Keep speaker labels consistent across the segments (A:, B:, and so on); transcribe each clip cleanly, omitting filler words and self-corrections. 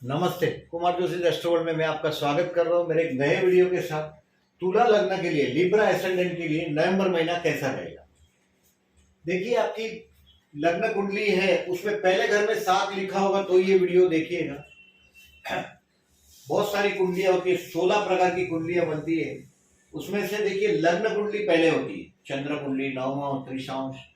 A: नमस्ते। कुमार जोशी एस्ट्रोवर्ल्ड में मैं आपका स्वागत कर रहा हूं मेरे एक नए वीडियो के साथ। तुला लग्न के लिए, लिब्रा एसेंडेंट के लिए नवंबर महीना कैसा रहेगा। देखिए, आपकी लग्न कुंडली है, उसमें पहले घर में 7 लिखा होगा तो ये वीडियो देखिएगा। बहुत सारी कुंडलियां होती है, 16 प्रकार की कुंडलियां बनती है। उसमें से देखिए, लग्न कुंडली पहले होती है, चंद्र कुंडली, नवमा, त्रिशांश।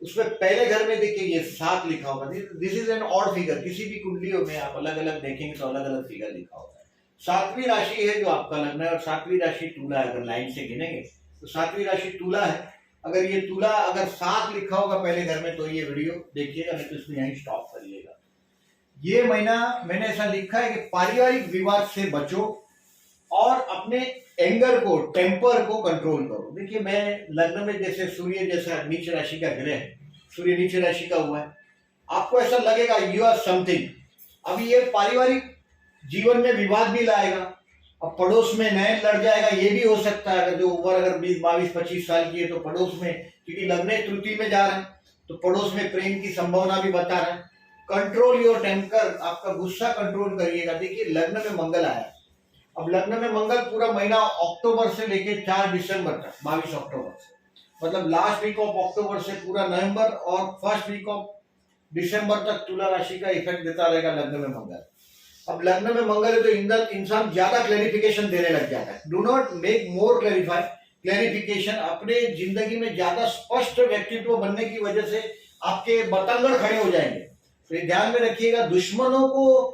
A: उसमें पहले घर में देखिए ये 7 लिखा होगा। This is an odd figure. किसी भी कुंडलियों में आप अलग अलग देखेंगे तो अलग अलग फिगर लिखा होगा। 7वीं राशि है जो आपका लग्न है, और 7वीं राशि तुला है। अगर लाइन से गिनेंगे तो 7वीं राशि तुला है। अगर ये तुला अगर 7 लिखा होगा पहले घर में तो ये वीडियो देखिएगा, नहीं तो इसमें यहीं स्टॉप करिएगा। ये महीना मैंने ऐसा लिखा है कि पारिवारिक विवाद से बचो और अपने एंगर को, टेम्पर को कंट्रोल करो। देखिए, मैं लग्न में जैसे सूर्य जैसा नीच राशि का ग्रह है, सूर्य नीच राशि का हुआ है, आपको ऐसा लगेगा यू आर समथिंग। अब ये पारिवारिक जीवन में विवाद भी लाएगा, अब पड़ोस में नैन लड़ जाएगा, ये भी हो सकता है। अगर जो उम्र अगर 20, 22, 25 साल की है तो पड़ोस में, क्योंकि लग्न तृतीय में जा रहे हैं तो पड़ोस में प्रेम की संभावना भी बता रहा है। कंट्रोल योर टेम्पर, आपका गुस्सा कंट्रोल करिएगा। देखिए, लग्न में मंगल आया, अब लग्न में मंगल पूरा महीना अक्टूबर से लेके 4 दिसंबर तक, 22 अक्टूबर से, मतलब लास्ट वीक ऑफ अक्टूबर से पूरा नवंबर और फर्स्ट वीक ऑफ दिसंबर तक तुला राशि का इफेक्ट देता रहेगा लग्न में मंगल। अब लग्न में मंगल है तो इंसान ज्यादा क्लैरिफिकेशन देने लग जाता है। Do not make more clarification. अपने जिंदगी में ज्यादा स्पष्ट व्यक्तित्व बनने की वजह से आपके बतंगड़ खड़े हो जाएंगे। तो ध्यान में रखिएगा, दुश्मनों को,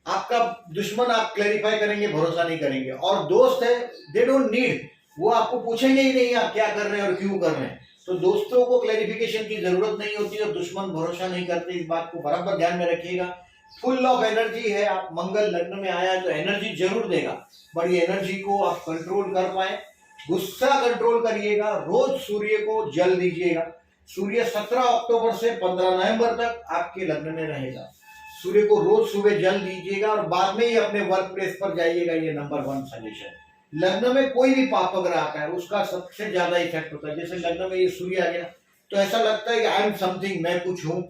A: आपका दुश्मन आप क्लैरिफाई करेंगे, भरोसा नहीं करेंगे। और दोस्त है, दे डोंट नीड, वो आपको पूछेंगे ही नहीं आप क्या कर रहे हैं और क्यों कर रहे हैं। तो दोस्तों को क्लैरिफिकेशन की जरूरत नहीं होती और दुश्मन भरोसा नहीं करते। इस बात को बराबर ध्यान में रखिएगा। फुल ऑफ एनर्जी है, आप मंगल लग्न में आया तो एनर्जी जरूर देगा, बट ये एनर्जी को आप कंट्रोल कर पाए। गुस्सा कंट्रोल करिएगा। रोज सूर्य को जल दीजिएगा। सूर्य 17 अक्टूबर से 15 नवंबर तक आपके लग्न में रहेगा। सूर्य को रोज सुबह जल दीजिएगा और बाद में ही अपने वर्क प्लेस पर जाइएगा। ये नंबर 1 सजेशन। लग्न में कोई भी पाप अगर आता है उसका सबसे ज्यादा इफेक्ट होता है। जैसे लग्न में ये सूर्य आ गया तो ऐसा लगता है कि आई एम समथिंग, मैं कुछ हूं।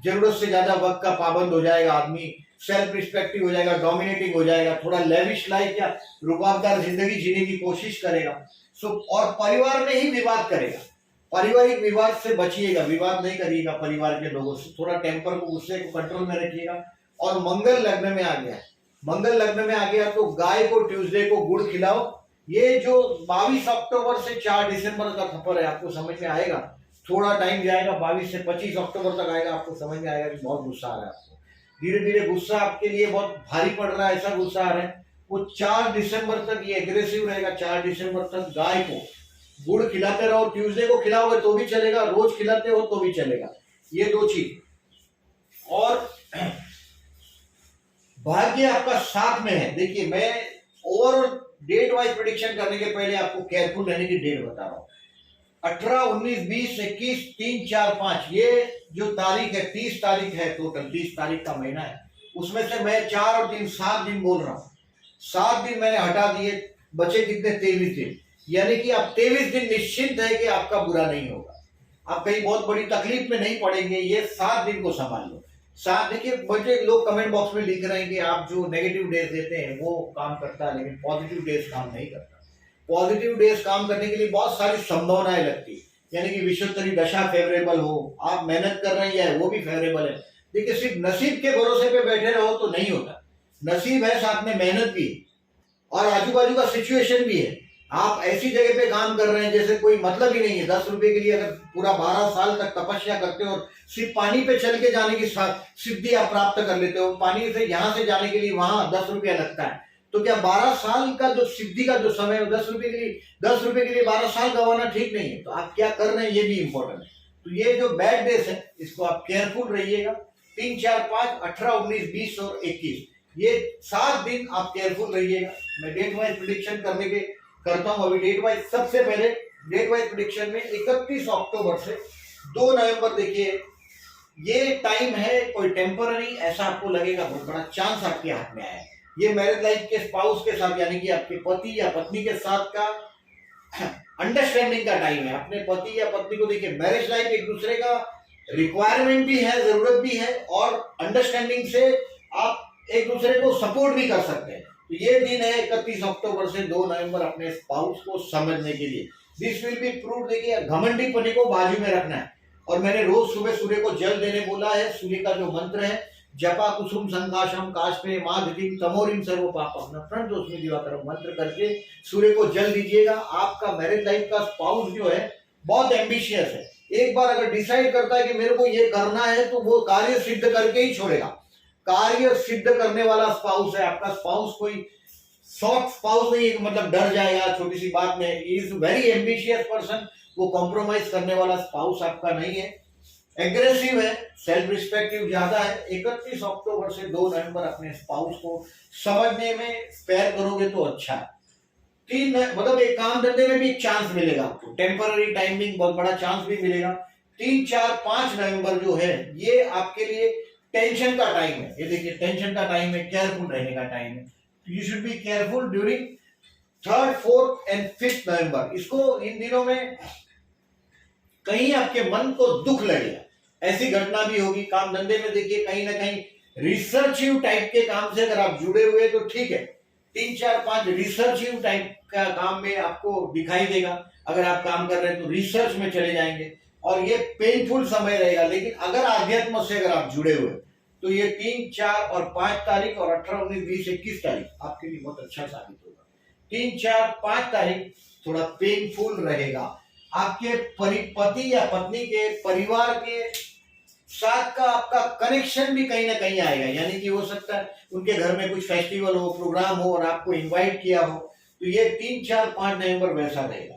A: जरूरत से ज्यादा वक्त का पाबंद हो जाएगा आदमी, सेल्फ रिस्पेक्टिव हो जाएगा, डोमिनेटिंग हो जाएगा, थोड़ा लेविश लाइफ या रुकावदार जिंदगी जीने की कोशिश करेगा। और परिवार में ही विवाद करेगा। पारिवारिक विवाद से बचिएगा, विवाद नहीं करिएगा परिवार के लोगों से। थोड़ा टेम्पर को, गुस्से को कंट्रोल में रखिएगा। और मंगल लग्न में आ गया, मंगल लग्न में आ गया तो गाय को ट्यूसडे को गुड़ खिलाओ। ये जो 22 अक्टूबर से 4 दिसंबर का सफर है, आपको समझ में आएगा। थोड़ा टाइम जाएगा, 22 से 25 अक्टूबर तक आएगा, आपको समझ में आएगा कि बहुत गुस्सा आ रहा है आपको। धीरे धीरे गुस्सा आपके लिए बहुत भारी पड़ रहा है, ऐसा गुस्सा आ रहा है। वो 4 दिसंबर तक ये एग्रेसिव रहेगा। 4 दिसंबर तक गाय को गुड़ खिलाते रहो। ट्यूसडे को खिलाओगे तो भी चलेगा, रोज खिलाते हो तो भी चलेगा। ये 2 चीज। और भाग्य आपका साथ में है। देखिए, मैं ओवरऑल डेट वाइज प्रेडिक्शन करने के पहले आपको केयरफुल रहने की डेट बता रहा हूं। 18, 19, 20, 21, 3, 4, 5 ये जो तारीख है, 30 तारीख है, टोटल 30 तारीख का महीना है। उसमें से मैं 4 और 3 7 दिन बोल रहा हूं। 7 दिन मैंने हटा दिए, बचे कितने? 23 दिन। यानी कि आप 23 दिन निश्चिंत है कि आपका बुरा नहीं होगा, आप कहीं बहुत बड़ी तकलीफ में नहीं पड़ेंगे। ये 7 दिन को संभाल लो। 7, देखिए, बड़े लोग कमेंट बॉक्स में लिख रहे हैं कि आप जो नेगेटिव डेज देते हैं वो काम करता है, लेकिन पॉजिटिव डेज काम नहीं करता। पॉजिटिव डेज काम करने के लिए बहुत सारी संभावनाएं लगती है, यानी कि विषुवत्तरी दशा फेवरेबल हो, आप मेहनत कर रहे हैं वो भी फेवरेबल है। देखिए, सिर्फ नसीब के भरोसे पे बैठे रहो तो नहीं होता। नसीब है, साथ में मेहनत भी और आजू बाजू का सिचुएशन भी है। आप ऐसी जगह पे काम कर रहे हैं जैसे कोई मतलब ही नहीं है। 10 रुपए के लिए अगर पूरा 12 साल तक तपस्या करते हो और सिर्फ पानी पे चल के जाने की सिद्धि आप प्राप्त कर लेते हो, पानी से यहां से जाने के लिए वहां 10 रुपया लगता है, तो क्या 12 साल का जो सिद्धि का जो समय है 10 रुपए के लिए 12 साल गंवाना ठीक नहीं है। तो आप क्या कर रहे हैं ये भी इंपॉर्टेंट है। तो ये जो बैड डेज है इसको आप केयरफुल रहिएगा। 3, 4, 5, 18, 19, 20 और 21 ये 7 दिन आप केयरफुल रहिएगा। मैं डेट वाइज प्रिडिक्शन करता हूं। अभी डेट वाइज, सबसे पहले डेट वाइज प्रिडिक्शन में 31 अक्टूबर से 2 नवंबर, देखिए ये टाइम है कोई टेम्पररी, ऐसा आपको लगेगा बहुत बड़ा चांस आपके हाथ में आया है। ये मैरिज लाइफ के स्पाउस के साथ, यानी कि आपके पति या पत्नी के साथ का अंडरस्टैंडिंग का टाइम है। अपने पति या पत्नी को देखिए, मैरिज लाइफ एक दूसरे का रिक्वायरमेंट भी है, जरूरत भी है, और अंडरस्टैंडिंग से आप एक दूसरे को सपोर्ट भी कर सकते हैं। तो ये दिन है 31 अक्टूबर से 2 नवंबर अपने स्पाउस को समझने के लिए। This will be prove. देखिए घमंडीपने को बाजू में रखना है। और मैंने रोज सुबह सूर्य को जल देने बोला है। सूर्य का जो मंत्र है जपा कुसुम संकाशम काष्पे माधुतिम तमोरिम सर्व पापम नफरन दोषमी दिवाकरम मंत्र करके सूर्य को जल दीजिएगा। आपका मैरिज लाइफ का स्पाउस जो है बहुत एम्बिशियस है। एक बार अगर डिसाइड करता है कि मेरे को ये करना है तो वो कार्य सिद्ध करके ही छोड़ेगा। कार्य सिद्ध करने वाला स्पाउस है आपका। स्पाउस कोई सॉफ्ट स्पाउस नहीं है, मतलब डर जाएगा छोटी सी बात में। Is very ambitious person. वो कॉम्प्रोमाइज करने वाला स्पाउस आपका नहीं है। एग्रेसिव है, सेल्फ रिस्पेक्टिव ज्यादा है। 31 अक्टूबर से 2 नवंबर अपने स्पाउस को समझने में स्पेयर करोगे तो अच्छा है। 3 मतलब एक काम धंधे में भी चांस मिलेगा आपको। टेम्पररी टाइमिंग बहुत बड़ा चांस भी मिलेगा। 3, 4, 5 नवंबर जो है ये आपके लिए टेंशन का टाइम है। ये देखिए टेंशन का टाइम है, केयरफुल रहने का टाइम है। You should be careful during 3rd, 4th and 5th नवंबर। इसको इन दिनों में कहीं आपके मन को दुख लगेगा, ऐसी घटना भी होगी। काम धंधे में देखिए कहीं ना कहीं रिसर्चिव टाइप के काम से अगर आप जुड़े हुए तो ठीक है। 3, 4, 5 रिसर्चिव टाइप का काम में आपको दिखाई देगा। अगर आप काम कर रहे हैं तो रिसर्च में चले जाएंगे और ये पेनफुल समय रहेगा। लेकिन अगर आध्यात्म से अगर आप जुड़े हुए तो ये 3, 4 और 5 तारीख और 18, 19, 20, 21 तारीख आपके लिए बहुत अच्छा साबित होगा। 3, 4, 5 तारीख थोड़ा पेनफुल रहेगा। आपके पति या पत्नी के परिवार के साथ का आपका कनेक्शन भी कहीं ना कहीं आएगा। यानी कि हो सकता है उनके घर में कुछ फेस्टिवल हो, प्रोग्राम हो और आपको इनवाइट किया हो। तो ये 3, 4, 5 नवंबर वैसा रहेगा।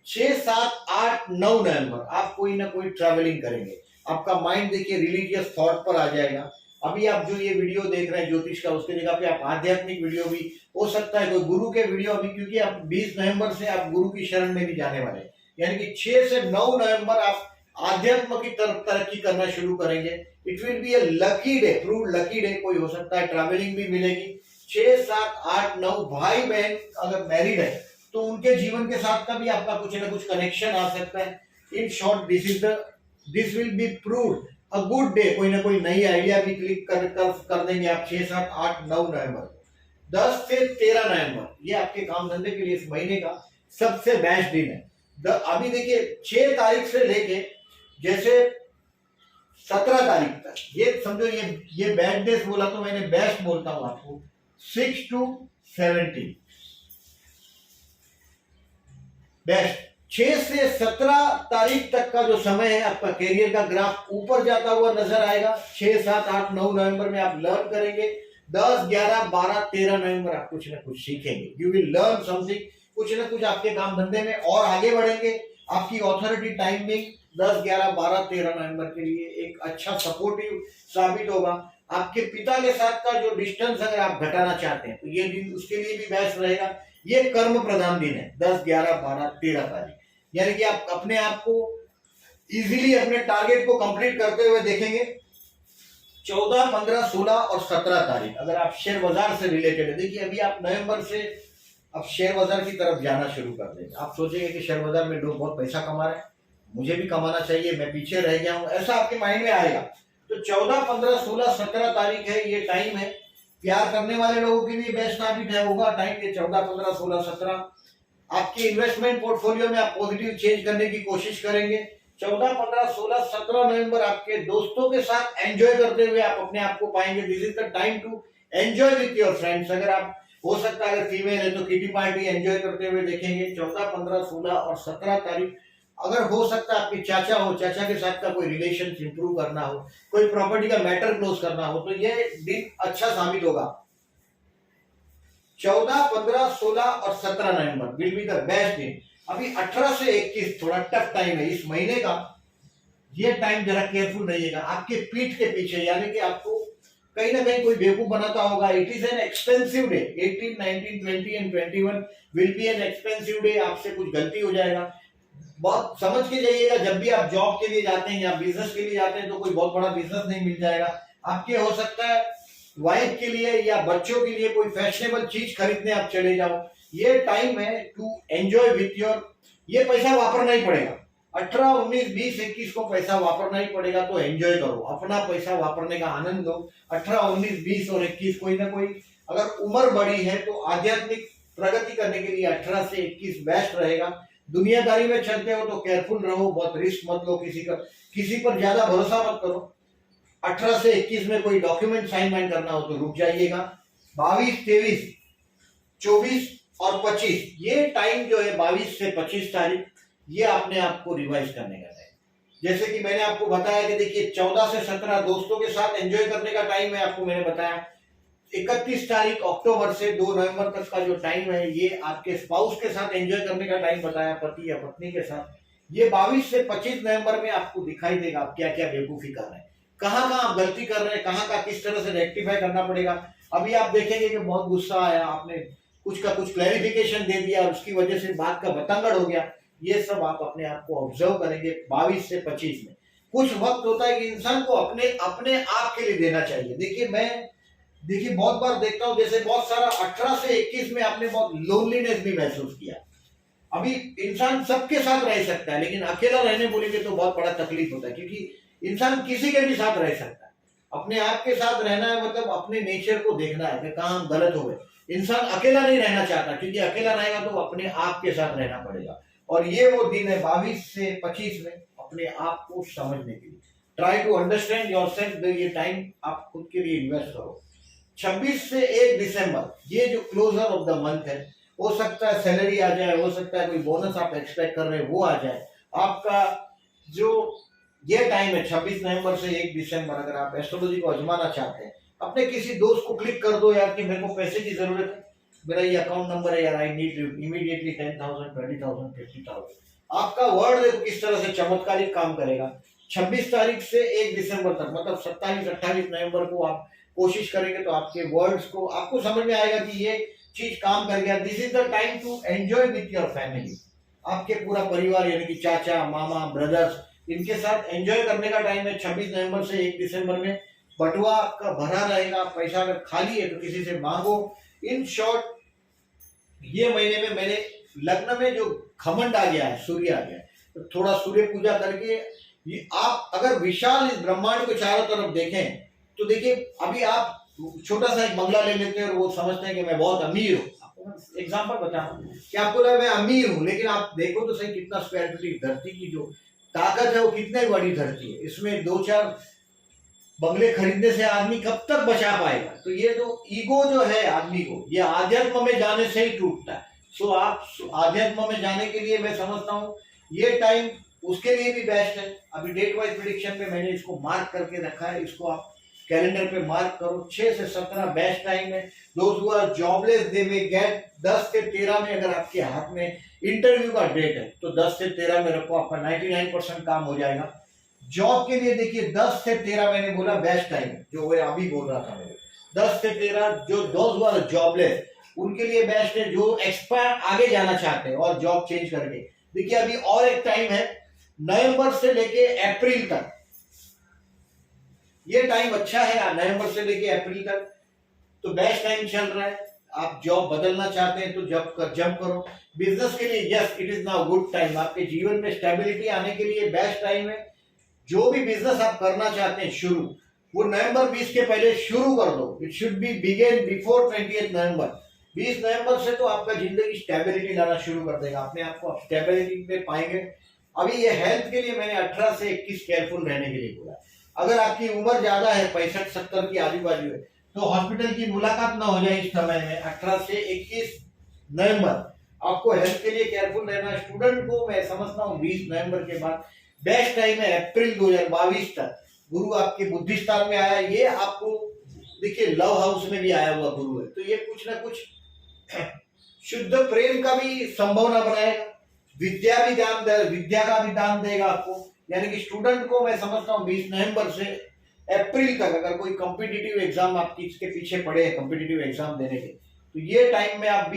A: 6, 7, 8, 9 नवंबर आप कोई ना कोई ट्रैवलिंग करेंगे। आपका माइंड देखिए रिलीजियस थॉट पर आ जाएगा। अभी आप जो ये वीडियो देख रहे हैं ज्योतिष का, उसके जगह पे आप आध्यात्मिक वीडियो भी हो सकता है, कोई गुरु के वीडियो अभी, क्योंकि आप 20 नवंबर से आप गुरु की शरण में भी जाने वाले हैं। यानी कि 6 से 9 नवंबर आप आध्यात्म की तरफ तरक्की करना शुरू करेंगे। It will be A lucky day, prove lucky day. कोई हो सकता है ट्रैवलिंग भी मिलेगी। 6, 7, 8, 9 भाई बहन अगर मैरिड है तो उनके जीवन के साथ का भी आपका कुछ ना कुछ कनेक्शन आ सकता है। In short this will be proved a good day. कोई ना कोई नई आइडिया भी क्लिक कर देंगे आप 6, 7, 8, 9 नवंबर। 10 से 13 नवंबर ये आपके काम धंधे के लिए इस महीने का सबसे बेस्ट दिन है। अभी देखिए 6 तारीख से लेके जैसे 17 तारीख तक, ये समझो ये बैड डेज बोला तो मैंने बेस्ट बोलता हूं आपको। 6 to 17 बेस्ट। 6 से 17 तारीख तक का जो समय है आपका कैरियर का ग्राफ ऊपर जाता हुआ नजर आएगा। 6, 7, 8, 9 नवंबर में आप लर्न करेंगे। 10, 11, 12, 13 नवंबर आप कुछ ना कुछ सीखेंगे। You will learn something. कुछ ना कुछ आपके काम धंधे में और आगे बढ़ेंगे। आपकी ऑथोरिटी टाइमिंग 10, 11, 12, 13 नवंबर के लिए एक अच्छा सपोर्टिव साबित होगा। आपके पिता के साथ का जो डिस्टेंस अगर आप घटाना चाहते हैं तो ये दिन उसके लिए भी बेस्ट रहेगा। ये कर्म प्रधान दिन है 10, 11, 12, 13 तारीख। यानी कि आप अपने आप को इजीली अपने टारगेट को कंप्लीट करते हुए देखेंगे। 14, 15, 16 और 17 तारीख अगर आप शेयर बाजार से रिलेटेड है, देखिए अभी आप नवंबर से अब शेयर बाजार की तरफ जाना शुरू कर देंगे। आप सोचेंगे कि शेयर बाजार में लोग बहुत पैसा कमा रहे हैं, मुझे भी कमाना चाहिए, मैं पीछे रह गया हूं, ऐसा आपके माइंड में आएगा। तो 14, 15, 16, 17 तारीख है, ये टाइम है। प्यार करने वाले लोगों के लिए बेस्ट साबित है होगा टाइम ये 14, 15, 16, 17। आपके इन्वेस्टमेंट पोर्टफोलियो में आप पॉजिटिव चेंज करने की कोशिश करेंगे। 14, 15, 16, 17 नवंबर आपके दोस्तों के साथ एंजॉय करते हुए आप अपने आप को पाएंगे। This is the time to enjoy with your friends. अगर आप हो सकता है अगर फीमेल है तो किटी पार्टी एंजॉय करते हुए देखेंगे। 14, 15, 16 और 17 तारीख अगर हो सकता है आपके चाचा हो, चाचा के साथ का कोई रिलेशन इंप्रूव करना हो, कोई प्रॉपर्टी का मैटर क्लोज करना हो, तो ये दिन अच्छा साबित होगा। 14, 15, 16 और 17 November will be the best day. अभी 18 से 21 थोड़ा टफ टाइम है इस महीने का। ये टाइम जरा केयरफुल रहिएगा। आपके पीठ के पीछे यानी कि आपको कहीं ना कहीं कोई बेवकूफ बनाता होगा। It is an expensive day. 18, 19, 20 and 21 will be an expensive day. आपसे कुछ गलती हो जाएगा, बहुत समझ के जाइएगा। जब भी आप जॉब के लिए जाते हैं या बिजनेस के लिए जाते हैं तो कोई बहुत बड़ा बिजनेस नहीं मिल जाएगा आपके। हो सकता है वाइफ के लिए या बच्चों के लिए कोई फैशनेबल चीज खरीदने आप चले जाओ। ये टाइम है टू एंजॉय विथ योर। ये पैसा वापरना ही पड़ेगा। 18, 19, 20, 21 को पैसा वापरना ही पड़ेगा, तो एंजॉय करो, अपना पैसा वापरने का आनंद लो। 18, 19, 20 और 21 कोई ना कोई अगर उम्र बड़ी है तो आध्यात्मिक प्रगति करने के लिए 18 से 21 बेस्ट रहेगा। दुनियादारी में चलते हो तो केयरफुल रहो, बहुत रिस्क मत लो, किसी पर ज्यादा भरोसा मत करो। 18 से 21 में कोई डॉक्यूमेंट साइन वाइन करना हो तो रुक जाइएगा। 22, 23, 24 और 25 ये टाइम जो है 22 से 25 तारीख, ये अपने आप को रिवाइज करने का टाइम। जैसे कि मैंने आपको बताया कि देखिए 14 से 17 दोस्तों के साथ एंजॉय करने का टाइम है, आपको मैंने बताया। 31 तारीख अक्टूबर से 2 नवंबर तक का जो टाइम है, ये आपके स्पाउस के साथ एंजॉय करने का टाइम बताया, पति या पत्नी के साथ। ये 22 से 25 नवंबर में आपको दिखाई देगा आप क्या क्या बेवकूफी कर रहे हैं, कहाँ आप गलती कर रहे हैं, कहाँ किस तरह से रेक्टिफाई करना पड़ेगा। अभी आप देखेंगे कि बहुत गुस्सा आया, आपने कुछ का कुछ क्लैरिफिकेशन दे दिया और उसकी वजह से बात का बतंगड़ हो गया। ये सब आप अपने आप को ऑब्जर्व करेंगे 22 से 25 में। कुछ वक्त होता है कि इंसान को अपने अपने आप के लिए देना चाहिए। देखिए बहुत बार देखता हूं, जैसे बहुत सारा 18 से 21 में आपने बहुत लोनलीनेस भी महसूस किया। अभी इंसान सबके साथ रह सकता है, लेकिन अकेला रहने बोलेंगे तो बहुत बड़ा तकलीफ होता है, क्योंकि इंसान किसी के भी साथ रह सकता है। अपने आप के साथ रहना है मतलब अपने नेचर को देखना है कि कहाँ हम गलत हो गए। इंसान अकेला नहीं रहना चाहता, क्योंकि अकेला रहेगा तो अपने आप के साथ रहना पड़ेगा। और ये वो दिन है 22 से 25 में अपने आप को समझने के लिए। ट्राई टू अंडरस्टैंड योरसेल्फ, ये टाइम आप खुद के लिए इन्वेस्ट करो। 26 से 1 दिसंबर ये जो क्लोजर ऑफ द मंथ है, हो सकता है सैलरी आ जाए, हो सकता है कोई बोनस आप एक्सपेक्ट कर रहे हैं वो आ जाए। आपका जो ये टाइम है 26 नवंबर से 1 दिसंबर, अगर आप एस्ट्रोलॉजी को आजमाना चाहते हैं, अपने किसी दोस्त को क्लिक कर दो यार कि मेरे को पैसे की जरूरत है, मेरा ये अकाउंट नंबर है यार, आई नीड इमीडिएटली 10,000, 20,000, 50,000। आपका वर्ड देखो किस तरह से चमत्कारिक काम करेगा। 26 तारीख से 1 दिसंबर तक मतलब 27-28 नवंबर को आप कोशिश करेंगे तो आपके वर्ड्स को आपको समझ में आएगा कि ये चीज काम कर गया। This is the time to enjoy with your family. आपके पूरा परिवार यानी कि चाचा, मामा, ब्रदर्स, इनके साथ एंजॉय करने का टाइम है 26 नवंबर से 1 दिसंबर में। बटुआ आपका भरा रहेगा, पैसा अगर खाली है तो किसी से मांगो। इन शॉर्ट ये महीने में मेरे लग्न में जो घमंड आ गया है, सूर्य आ गया है, तो थोड़ा सूर्य पूजा करके ये आप अगर विशाल इस ब्रह्मांड को चारों तरफ देखें तो देखिए अभी आप छोटा सा एक बंगला ले लेते हैं और वो समझते हैं कि मैं बहुत अमीर हूँ। आपको एग्जांपल बताऊं कि आपको लगा मैं अमीर हूँ, लेकिन आप देखो तो सही कितना स्क्वायर फीट धरती की जो ताकत है वो कितनी बड़ी धरती है। इसमें 2-4 बंगले खरीदने से आदमी कब तक बचा पाएगा। तो ये जो ईगो जो है आदमी को, ये आध्यात्म में जाने से ही टूटता है। सो आप आध्यात्म में जाने के लिए मैं समझता हूँ ये टाइम उसके लिए भी बेस्ट है। अभी डेट वाइज प्रेडिक्शन पे मैंने इसको मार्क करके रखा है, इसको आप कैलेंडर पे मार्क करो। 6 से 17 बेस्ट टाइम है। दोस्त who are jobless they may get 10 से 13 में, अगर आपके हाथ में इंटरव्यू का डेट है तो 10 से 13 में रखो, आपका 99% काम हो जाएगा। जॉब के लिए देखिए 10 से 13 मैंने बोला बेस्ट टाइम है, जो मैं अभी बोल रहा था मेरे 10 से 13 जो दोस्त हु आर जॉबलेस उनके लिए बेस्ट है, जो एक्सपायर आगे जाना चाहते हैं और जॉब चेंज करके। देखिए अभी और एक टाइम है नवंबर से लेके अप्रैल तक, ये टाइम अच्छा है। नवंबर से लेके अप्रैल तक तो बेस्ट टाइम चल रहा है। आप जॉब बदलना चाहते हैं तो जंप करो। बिजनेस के लिए yes it is now good time. आपके जीवन में स्टेबिलिटी आने के लिए बेस्ट टाइम है। जो भी बिजनेस आप करना चाहते हैं शुरू, वो नवंबर 20 के पहले शुरू कर दो। It should be begin before 20 नवंबर। 20 नवंबर से तो आपका जिंदगी स्टेबिलिटी लाना शुरू कर देगा, अपने आप को आप स्टेबिलिटी पे पाएंगे। अभी ये हेल्थ के लिए मैंने 18 से 21 केयरफुल रहने के लिए बोला। अगर आपकी उम्र ज्यादा है 65-70 की आजू बाजू है तो हॉस्पिटल की मुलाकात ना हो जाए इस समय में। 18 से 21 नवंबर आपको हेल्थ के लिए केयरफुल रहना। स्टूडेंट को मैं समझता हूँ 20 नवंबर के बाद बेस्ट टाइम है अप्रैल 2022 तक। गुरु आपके बुद्धि स्थान में आया, ये आपको देखिए लव हाउस में भी आया हुआ गुरु है, तो ये कुछ ना कुछ शुद्ध प्रेम का भी संभावना बनाएगा। विद्या का भी दान देगा आपको। यानी कि स्टूडेंट को मैं समझता हूँ 20 नवंबर से अप्रैल तक अगर कोई कॉम्पिटिटिव एग्जाम आपकी इसके पीछे पड़े हैं कॉम्पिटिटिव एग्जाम देने के, तो ये टाइम में आप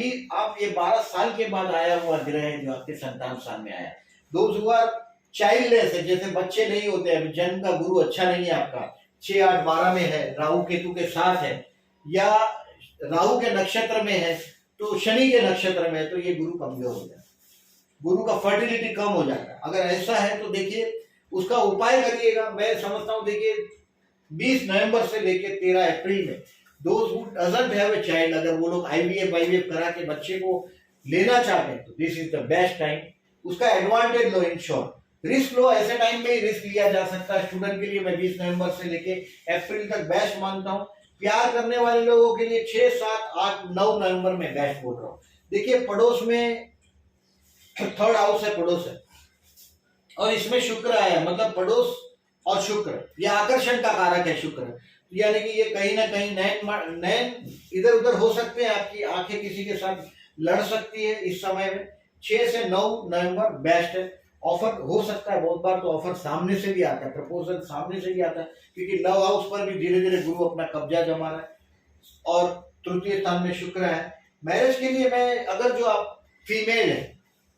A: ये 12 साल के बाद आया हुआ ग्रह है जो आपके संतान स्थान में आया। दोस्त हु आर चाइल्डलेस है, जैसे बच्चे नहीं होते, अभी जन्म का गुरु अच्छा नहीं है आपका, 6, 8, 12 में है, राहु केतु के साथ है, या राहु के नक्षत्र में है तो शनि के नक्षत्र में है, तो ये गुरु कमजोर हो जाए। गुरु का फर्टिलिटी कम हो जाता है। अगर ऐसा है तो देखिए उसका उपाय करिएगा। मैं समझता हूँ देखिए 20 नवंबर से लेके 13 अप्रैल में those who doesn't have a child, अगर वो लोग आईवीएफ करा के बच्चे को लेना चाहते हैं तो this is the best time. उसका एडवांटेज लो, इन शॉर्ट रिस्क लो, ऐसे टाइम में ही रिस्क लिया जा सकता है। स्टूडेंट के लिए मैं 20 नवंबर से लेके अप्रैल तक बेस्ट मानता हूँ। प्यार करने वाले लोगों के लिए 6, 7, 8, 9 नवंबर में बेस्ट बोल रहा हूँ। देखिए पड़ोस में 3rd हाउस है, पड़ोस है, और इसमें शुक्र आया, मतलब पड़ोस और शुक्र, ये आकर्षण का कारक है शुक्र, यानी कि ये कहीं ना कहीं नैन इधर उधर हो सकते हैं, आपकी आंखें किसी के साथ लड़ सकती है इस समय में। 6 से 9 नवंबर बेस्ट है। ऑफर हो सकता है, बहुत बार तो ऑफर सामने से भी आता है, प्रपोजल सामने से भी आता है, क्योंकि लव हाउस पर भी धीरे धीरे गुरु अपना कब्जा जमा रहा है और तृतीय स्थान में शुक्र है। मैरिज के लिए मैं, अगर जो आप फीमेल है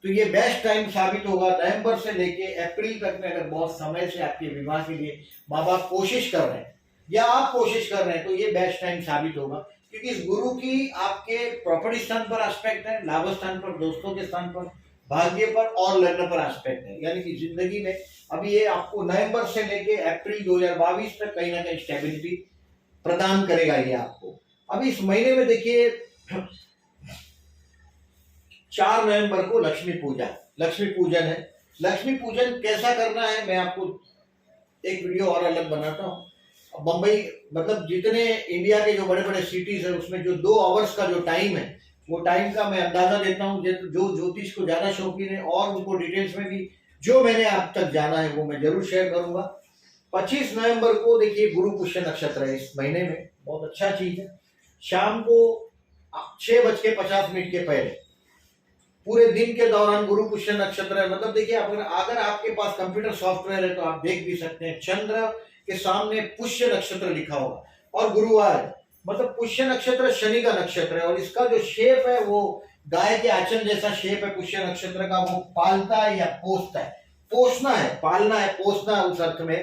A: तो ये बेस्ट टाइम साबित होगा। नवंबर से लेके अप्रैल तक में अगर बहुत समय से आपके विवाह के लिए माँ बाप कोशिश कर रहे हैं या आप कोशिश कर रहे हैं तो ये बेस्ट टाइम साबित होगा, क्योंकि इस गुरु की आपके प्रॉपर्टी स्थान पर एस्पेक्ट है, लाभ स्थान पर, दोस्तों के स्थान पर, भाग्य पर और लग्न पर एस्पेक्ट है। यानी कि जिंदगी में अभी ये आपको नवंबर से लेके अप्रैल 2022 तक कहीं ना कहीं स्टेबिलिटी प्रदान करेगा ये आपको। अभी इस महीने में देखिए 4 नवंबर को लक्ष्मी पूजन है। लक्ष्मी पूजन कैसा करना है मैं आपको एक वीडियो और अलग बनाता हूँ। बम्बई, मतलब जितने इंडिया के जो बड़े बड़े सिटीज है उसमें जो 2 आवर्स का जो टाइम है, वो टाइम का मैं अंदाजा देता हूँ। जो ज्योतिष को ज्यादा शौकीन है और उनको डिटेल्स में भी जो मैंने अब तक जाना है वो मैं जरूर शेयर करूंगा। 25 नवंबर को देखिए गुरु पुष्य नक्षत्र है इस महीने में, बहुत अच्छा चीज है। शाम को 6:50 के पहले पूरे दिन के दौरान गुरु पुष्य नक्षत्र है। मतलब देखिए अगर आपके पास कंप्यूटर सॉफ्टवेयर है तो आप देख भी सकते हैं, चंद्र के सामने पुष्य नक्षत्र लिखा होगा और गुरुवार है, मतलब पुष्य नक्षत्र शनि का नक्षत्र है और इसका जो शेप है वो गाय के आंचल जैसा शेप है पुष्य नक्षत्र का। वो पालता है या पोसता है, पोसना है, पालना है, पोसना है उस अर्थ में।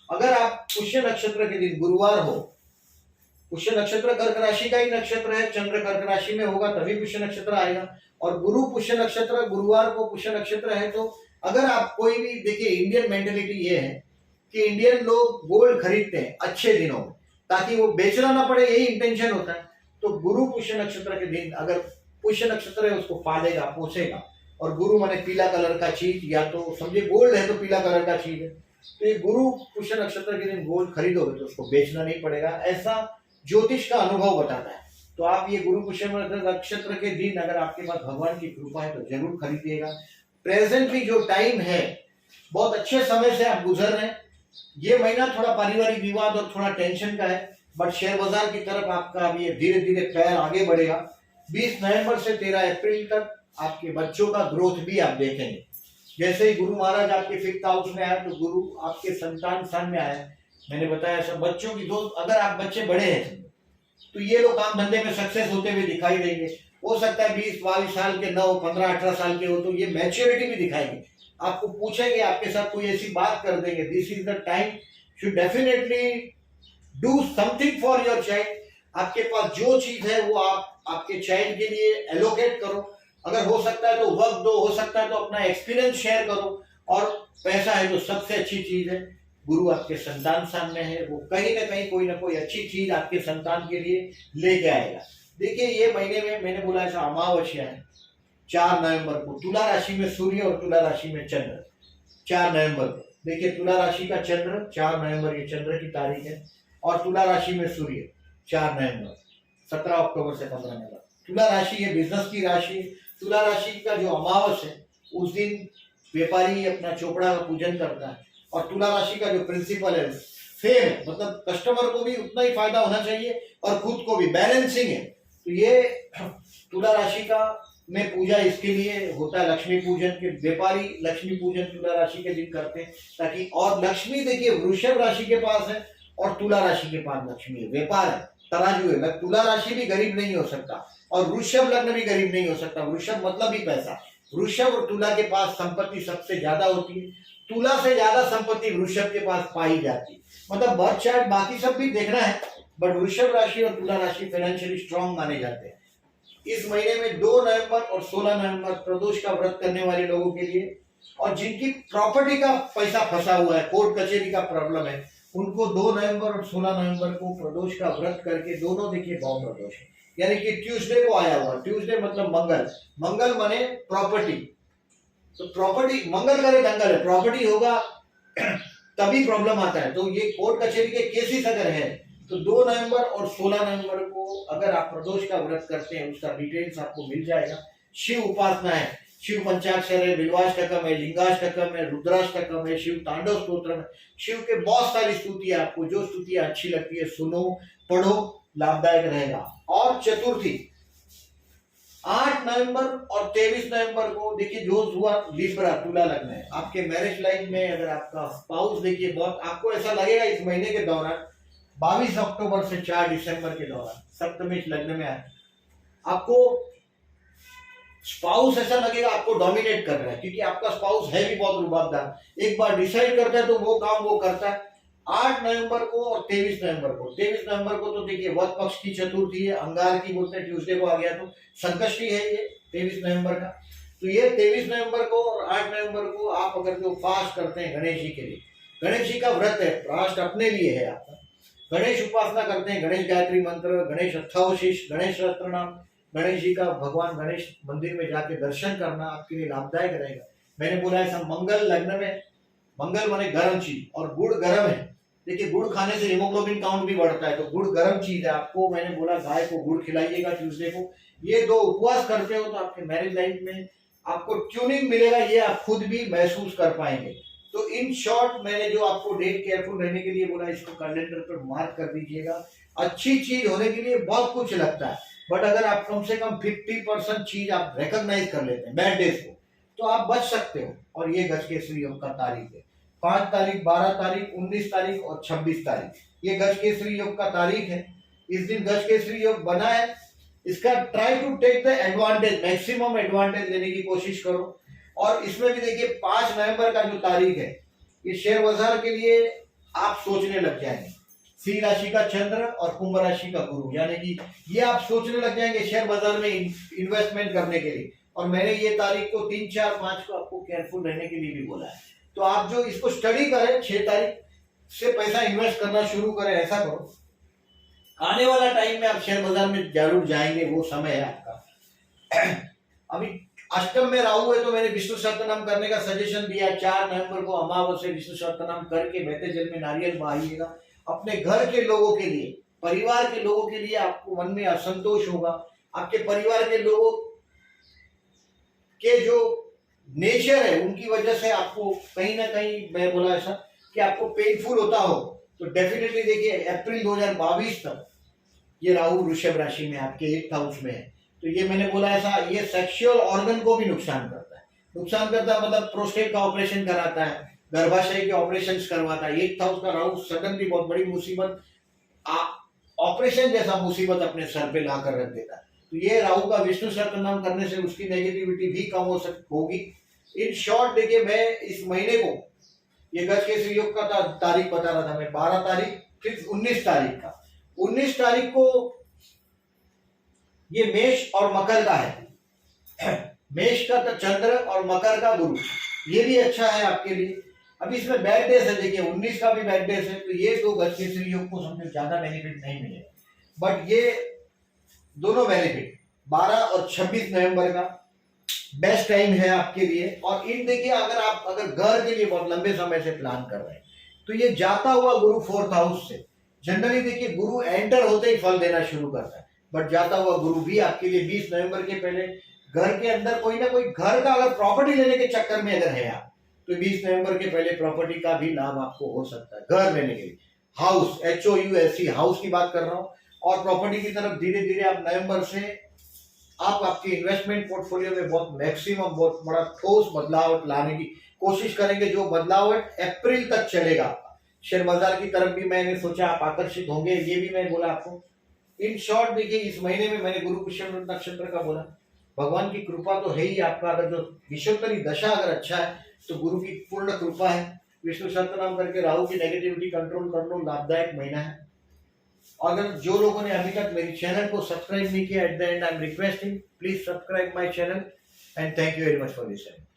A: अगर आप पुष्य नक्षत्र के दिन गुरुवार हो, पुष्य नक्षत्र कर्क राशि का ही नक्षत्र है, चंद्र कर्क राशि में होगा तभी पुष्य नक्षत्र आएगा, और गुरु पुष्य नक्षत्र गुरुवार को पुष्य नक्षत्र है। तो अगर आप कोई भी, देखिए इंडियन मेंटेलिटी ये है कि इंडियन लोग गोल्ड खरीदते हैं अच्छे दिनों में ताकि वो बेचना ना पड़े, यही इंटेंशन होता है। तो गुरु पुष्य नक्षत्र के दिन अगर पुष्य नक्षत्र है उसको पालेगा, पोसेगा, और गुरु माने पीला कलर का चीज, या तो समझिए गोल्ड है तो पीला कलर का चीज है, तो ये गुरु पुष्य नक्षत्र के दिन गोल्ड खरीदोगे तो उसको बेचना नहीं पड़ेगा, ऐसा ज्योतिष का अनुभव बताता है। तो आप ये गुरु पुष्य नक्षत्र के दिन अगर आपके पास भगवान की कृपा है तो जरूर खरीदिएगा। प्रेजेंटली जो टाइम है बहुत अच्छे समय से आप गुजर रहे हैं। ये महीना थोड़ा पारिवारिक विवाद और थोड़ा टेंशन का है, बट शेयर बाजार की तरफ आपका अभी धीरे धीरे पैर आगे बढ़ेगा। 20 नवंबर से 13 अप्रैल तक आपके बच्चों का ग्रोथ भी आप देखेंगे। जैसे ही गुरु महाराज आपके 5th हाउस में आया तो गुरु आपके संतान स्थान में आया। मैंने बताया सब बच्चों की दोस्त, अगर आप बच्चे बड़े हैं तो ये लोग काम धंधे में सक्सेस होते हुए दिखाई देंगे। हो सकता है 20-22 साल के न हो, 15-18 साल के हो तो ये मैच्योरिटी भी दिखाएंगे, आपको पूछेंगे, आपके साथ कोई ऐसी बात कर देंगे। This is the time should definitely do something for your child. आपके पास जो चीज है वो आप आपके चाइल्ड के लिए एलोकेट करो। अगर हो सकता है तो वक्त दो, हो सकता है तो अपना एक्सपीरियंस शेयर करो, और पैसा है तो सबसे अच्छी चीज है। गुरु आपके संतान सामने है, वो कहीं ना कहीं कोई ना कोई अच्छी चीज आपके संतान के लिए लेके आएगा। देखिए ये महीने में मैंने बोला ऐसा अमावस्या है 4 नवंबर को, तुला राशि में सूर्य और तुला राशि में चंद्र 4 नवंबर को। देखिए तुला राशि का चंद्र 4 नवंबर, ये चंद्र की तारीख है, और तुला राशि में सूर्य 4 नवंबर, 17 अक्टूबर से 15 नवंबर। तुला राशि ये बिजनेस की राशि। तुला राशि का जो अमावस है उस दिन व्यापारी अपना चोपड़ा का पूजन करता है, और तुला राशि का जो प्रिंसिपल है फेम है, मतलब कस्टमर को भी उतना ही फायदा होना चाहिए और खुद को भी, बैलेंसिंग है। तो ये तुला राशि का में पूजा इसके लिए होता है, लक्ष्मी पूजन के। व्यापारी लक्ष्मी पूजन तुला राशि के दिन करते हैं ताकि, और लक्ष्मी देखिए वृषभ राशि के पास है और तुला राशि के पास लक्ष्मी है, व्यापार है, तराजू है। तुला राशि भी गरीब नहीं हो सकता और वृषभ लग्न भी गरीब नहीं हो सकता। वृषभ मतलब ही पैसा। वृषभ और तुला के पास संपत्ति सबसे ज्यादा होती है, तुला से ज्यादा संपत्ति वृषभ के पास पाई जाती है। मतलब बर्थ चार्ट बाकी सब भी देखना है, बट वृषभ राशि और तुला राशि फाइनेंशियली स्ट्रांग माने जाते हैं। इस महीने में 2 नवंबर और 16 नवंबर प्रदोष का व्रत करने वाले लोगों के लिए, और जिनकी प्रॉपर्टी का पैसा फंसा हुआ है, कोर्ट कचहरी का प्रॉब्लम है, उनको 2 नवंबर और 16 नवंबर को प्रदोष का व्रत करके, दोनों देखिए भाव प्रदोष है, यानी कि ट्यूसडे को आया हुआ, ट्यूसडे मतलब मंगल, मंगल माने प्रॉपर्टी, तो प्रॉपर्टी मंगल करे दंगल है, प्रॉपर्टी होगा तभी प्रॉब्लम आता है। तो ये कोर्ट कचहरी के केसेस अगर है तो 2 नवंबर और 16 नवंबर को अगर आप प्रदोष का व्रत करते हैं, उसका डिटेल्स आपको मिल जाएगा। शिव उपासना है, शिव पंचाक्षर है, बिल्वाष्टकम है, लिंगाष्टकम है, रुद्राष्टकम है, शिव तांडव स्तोत्र है, शिव के बहुत सारी स्तुति है, आपको जो स्तुतियां अच्छी लगती है सुनो, पढ़ो, लाभदायक रहेगा। और चतुर्थी 8 नवंबर और 23 नवंबर को देखिए, जो हुआ लिब्रा तुला लग्न है, आपके मैरिज लाइफ में अगर आपका स्पाउस देखिए बहुत, आपको ऐसा लगेगा इस महीने के दौरान 22 अक्टूबर से 4 दिसंबर के दौरान सप्तमेश लग्न में आए, आपको स्पाउस ऐसा लगेगा आपको डोमिनेट कर रहा है, क्योंकि आपका स्पाउस है भी बहुत रुबाबदार, एक बार डिसाइड करता है तो वो काम वो करता है। 8 नवंबर को और 23 नवंबर को, 23 नवंबर को तो देखिए वध पक्ष की चतुर्थी है, अंगार की बोलते हैं, ट्यूसडे को आ गया तो संकष्टी है ये 23 नवंबर का। तो ये 23 नवंबर को और 8 नवंबर को आप अगर जो फास्ट करते हैं गणेश जी के लिए, गणेश जी का व्रत है, फास्ट अपने लिए है आपका, गणेश उपासना करते हैं, गणेश गायत्री मंत्र, गणेश अष्टावशीष, गणेश सहस्त्र नाम, गणेश जी का भगवान गणेश मंदिर में जाके दर्शन करना आपके लिए लाभदायक रहेगा। मैंने बोला ऐसा मंगल लग्न में, मंगल माने गर्म चीज, और गुड़ गर्म है, देखिए गुड़ खाने से हीमोग्लोबिन काउंट भी बढ़ता है, तो गुड़ गर्म चीज है, आपको मैंने बोला गाय को गुड़ खिलाइएगा ट्यूसडे को। ये 2 उपवास करते हो तो आपके मैरिज लाइफ में आपको ट्यूनिंग मिलेगा, ये आप खुद भी महसूस कर पाएंगे। तो इन शॉर्ट मैंने जो आपको डेट केयरफुल रहने के लिए बोला, इसको कैलेंडर पर मार्क कर दीजिएगा। अच्छी चीज होने के लिए बहुत कुछ लगता है, बट अगर आप कम से कम 50% चीज आप रिकॉग्नाइज कर लेते हैं बैड डेज को, तो आप बच सकते हो। और ये गजकेसरी योग का तारीख है, 5 तारीख, 12 तारीख, 19 तारीख और 26 तारीख, ये गजकेसरी योग का तारीख है। इस दिन गजकेसरी योग बना है, इसका try to take the advantage, maximum advantage लेने की कोशिश करो। और इसमें भी देखिए 5 नवंबर का जो तारीख है, ये शेयर बाजार के लिए आप सोचने लग जाएंगे, सिंह राशि का चंद्र और कुंभ राशि का गुरु, यानी कि ये आप सोचने लग जाएंगे शेयर बाजार में इन्वेस्टमेंट करने के लिए। और मैंने ये तारीख को 3, 4, 5 को आपको केयरफुल रहने के लिए भी बोला है। तो आप जो इसको स्टडी करें, 6 तारीख से पैसा इन्वेस्ट करना शुरू करें, ऐसा करो, आने वाला टाइम में आप शेयर बाजार में जरूर जाएंगे, वो समय है आपका। अभी अष्टम में राहु है, तो मैंने विष्णु सहस्त्रनाम करने का सजेशन दिया। 4 नवंबर को अमावस्या विष्णु सहस्त्रनाम करके बहते जल में नारियल बहाइएगा। अपने घर के लोगों के लिए, परिवार के लोगों के लिए आपको मन में असंतोष होगा, आपके परिवार के लोगों के जो नेचर है उनकी वजह से आपको कहीं ना कहीं, मैं बोला ऐसा कि आपको पेनफुल होता हो, तो डेफिनेटली देखिए अप्रैल 2022 तक ये राहु वृषभ राशि में आपके 8th हाउस में है, तो ये मैंने बोला ऐसा, ये सेक्सुअल ऑर्गन को भी नुकसान करता है, मतलब प्रोस्टेट का ऑपरेशन कराता है, गर्भाशय के ऑपरेशन करवाता है। 8th हाउस का राहु सडनली बहुत बड़ी मुसीबत, ऑपरेशन जैसा मुसीबत अपने सर पे ला कर रख देता है। तो ये राहु का विष्णु सहस्त्रनाम करने से उसकी नेगेटिविटी भी कम होगी। इन शॉर्ट देखिए, मैं इस महीने को ये गजकेसरी योग का तारीख बता रहा था मैं, 12 तारीख, फिर 19 तारीख का, 19 तारीख को ये मेष और मकर का है। मेष का तो चंद्र और मकर का गुरु, ये भी अच्छा है आपके लिए। अभी इसमें बैड डेज है, देखिए 19 का भी बैड डेज है, तो ये 2 गजकेसरी योग को समझो ज्यादा बेनिफिट नहीं मिलेगा, बट ये दोनों बेनिफिट 12 और 26 नवंबर का बेस्ट टाइम है आपके लिए। और इन देखिए, अगर घर के लिए बहुत लंबे समय से प्लान कर रहे हैं, तो ये जाता हुआ गुरु 4th हाउस से, जनरली देखिए गुरु एंटर होते ही फल देना शुरू करता है, बट जाता हुआ गुरु भी आपके लिए 20 नवंबर के पहले घर के अंदर कोई ना कोई घर का अगर प्रॉपर्टी लेने के चक्कर में अगर है आप, तो 20 नवंबर के पहले प्रॉपर्टी का भी लाभ आपको हो सकता है घर लेने के लिए। हाउस, HOUSE, हाउस की बात कर रहा हूं। और प्रॉपर्टी की तरफ धीरे धीरे आप नवंबर से आप आपके इन्वेस्टमेंट पोर्टफोलियो में बहुत मैक्सिमम, बहुत बड़ा ठोस बदलाव लाने की कोशिश करेंगे, जो बदलाव अप्रैल तक चलेगा आपका। शेयर बाजार की तरफ भी मैंने सोचा आप आकर्षित होंगे, ये भी मैं बोला आपको। इन शॉर्ट देखिए, इस महीने में मैंने गुरु पुष्य नक्षत्र का बोला, भगवान की कृपा तो है ही आपका, अगर जो विषयोत्तरी दशा अगर अच्छा है तो गुरु की पूर्ण कृपा है। विष्णु सहस्त्रनाम करके राहु की नेगेटिविटी कंट्रोल कर लो, लाभदायक महीना है। अगर जो लोगों ने अभी तक मेरी चैनल को सब्सक्राइब नहीं किया, at the and I am requesting please subscribe my channel and thank you very much for listening.